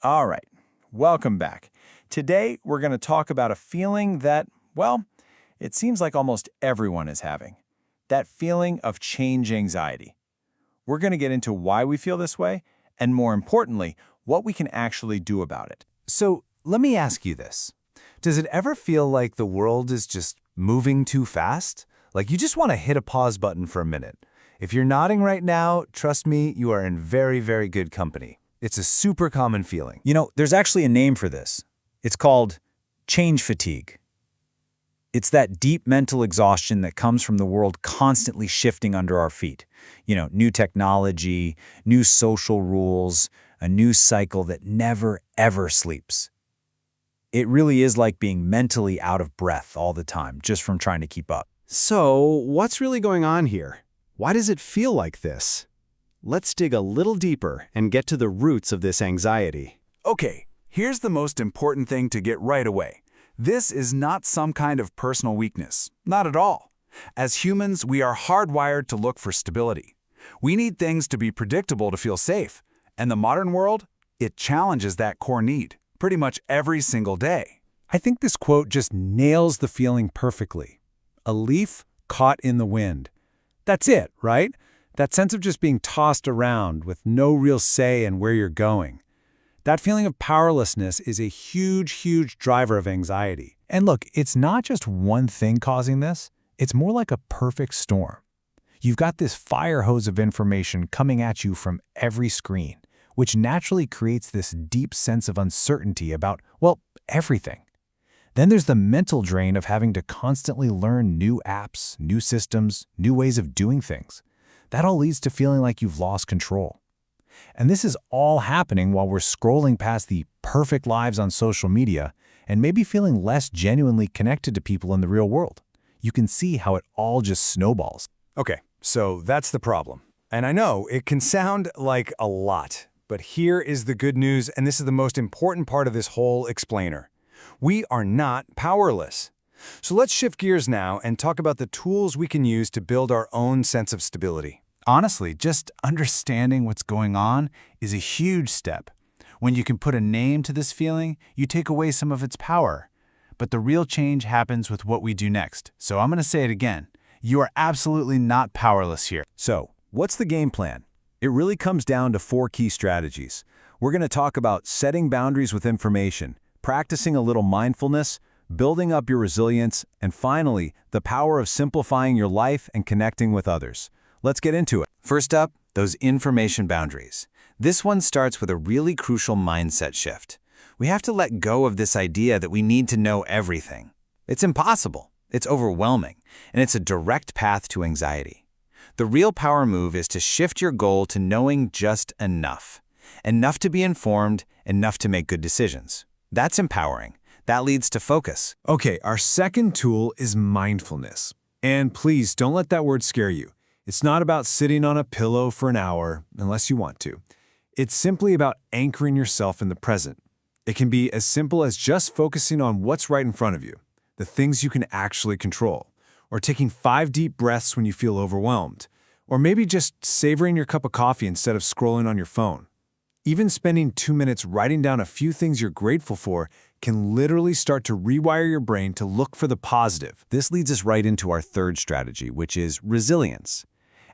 All right, welcome back. Today, we're going to talk about a feeling that, well, it seems like almost everyone is having. That feeling of change anxiety. We're going to get into why we feel this way, and more importantly, what we can actually do about it. So let me ask you this. Does it ever feel like the world is just moving too fast? Like you just want to hit a pause button for a minute. If you're nodding right now, trust me, you are in very, very good company. It's a super common feeling. There's actually a name for this. It's called change fatigue. It's that deep mental exhaustion that comes from the world constantly shifting under our feet. New technology, new social rules, a news cycle that never, ever sleeps. It really is like being mentally out of breath all the time, just from trying to keep up. So, what's really going on here? Why does it feel like this? Let's dig a little deeper and get to the roots of this anxiety. Okay, here's the most important thing to get right away. This is not some kind of personal weakness. Not at all. As humans, we are hardwired to look for stability. We need things to be predictable to feel safe. And the modern world, it challenges that core need pretty much every single day. I think this quote just nails the feeling perfectly. A leaf caught in the wind. That's it, right? That sense of just being tossed around with no real say in where you're going. That feeling of powerlessness is a huge, huge driver of anxiety. And look, it's not just one thing causing this. It's more like a perfect storm. You've got this fire hose of information coming at you from every screen, which naturally creates this deep sense of uncertainty about, well, everything. Then there's the mental drain of having to constantly learn new apps, new systems, new ways of doing things. That all leads to feeling like you've lost control. And this is all happening while we're scrolling past the perfect lives on social media and maybe feeling less genuinely connected to people in the real world. You can see how it all just snowballs. Okay, so that's the problem. And I know it can sound like a lot, but here is the good news, and this is the most important part of this whole explainer. We are not powerless. So let's shift gears now and talk about the tools we can use to build our own sense of stability. Honestly, just understanding what's going on is a huge step. When you can put a name to this feeling, you take away some of its power. But the real change happens with what we do next. So I'm going to say it again. You are absolutely not powerless here. So, what's the game plan? It really comes down to 4 key strategies. We're going to talk about setting boundaries with information, practicing a little mindfulness, building up your resilience, and finally, the power of simplifying your life and connecting with others. Let's get into it. First up, those information boundaries. This one starts with a really crucial mindset shift. We have to let go of this idea that we need to know everything. It's impossible, it's overwhelming, and it's a direct path to anxiety. The real power move is to shift your goal to knowing just enough. Enough to be informed, enough to make good decisions. That's empowering. That leads to focus. Okay, our second tool is mindfulness. And please don't let that word scare you. It's not about sitting on a pillow for an hour, unless you want to. It's simply about anchoring yourself in the present. It can be as simple as just focusing on what's right in front of you, the things you can actually control, or taking 5 deep breaths when you feel overwhelmed, or maybe just savoring your cup of coffee instead of scrolling on your phone. Even spending 2 minutes writing down a few things you're grateful for can literally start to rewire your brain to look for the positive. This leads us right into our third strategy, which is resilience.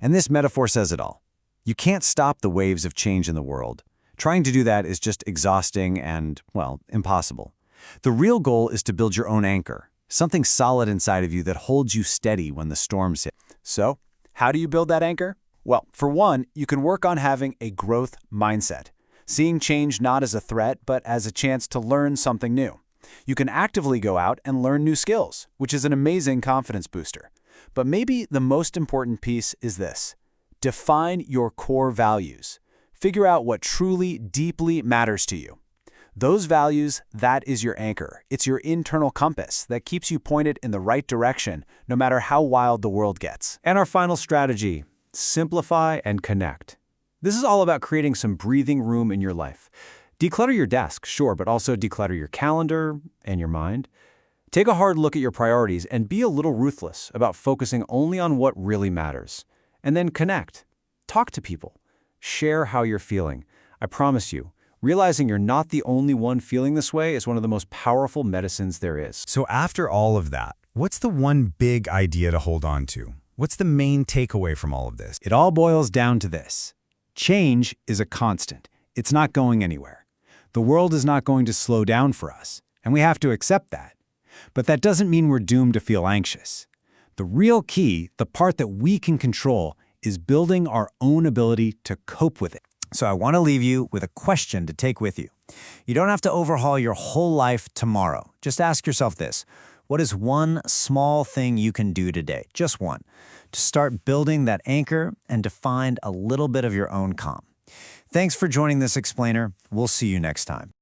And this metaphor says it all. You can't stop the waves of change in the world. Trying to do that is just exhausting and, well, impossible. The real goal is to build your own anchor, something solid inside of you that holds you steady when the storms hit. So, how do you build that anchor? Well, for one, you can work on having a growth mindset, seeing change not as a threat, but as a chance to learn something new. You can actively go out and learn new skills, which is an amazing confidence booster. But maybe the most important piece is this. Define your core values. Figure out what truly, deeply matters to you. Those values, that is your anchor. It's your internal compass that keeps you pointed in the right direction, no matter how wild the world gets. And our final strategy, simplify and connect. This is all about creating some breathing room in your life. Declutter your desk, sure, but also declutter your calendar and your mind. Take a hard look at your priorities and be a little ruthless about focusing only on what really matters. And then connect. Talk to people. Share how you're feeling. I promise you, Realizing you're not the only one feeling this way is one of the most powerful medicines there is. So after all of that, what's the one big idea to hold on to? What's the main takeaway from all of this? It all boils down to this. Change is a constant. It's not going anywhere. The world is not going to slow down for us, and we have to accept that. But that doesn't mean we're doomed to feel anxious. The real key, the part that we can control, is building our own ability to cope with it. So I want to leave you with a question to take with you. You don't have to overhaul your whole life tomorrow. Just ask yourself this. What is one small thing you can do today, just one, to start building that anchor and to find a little bit of your own calm? Thanks for joining this explainer. We'll see you next time.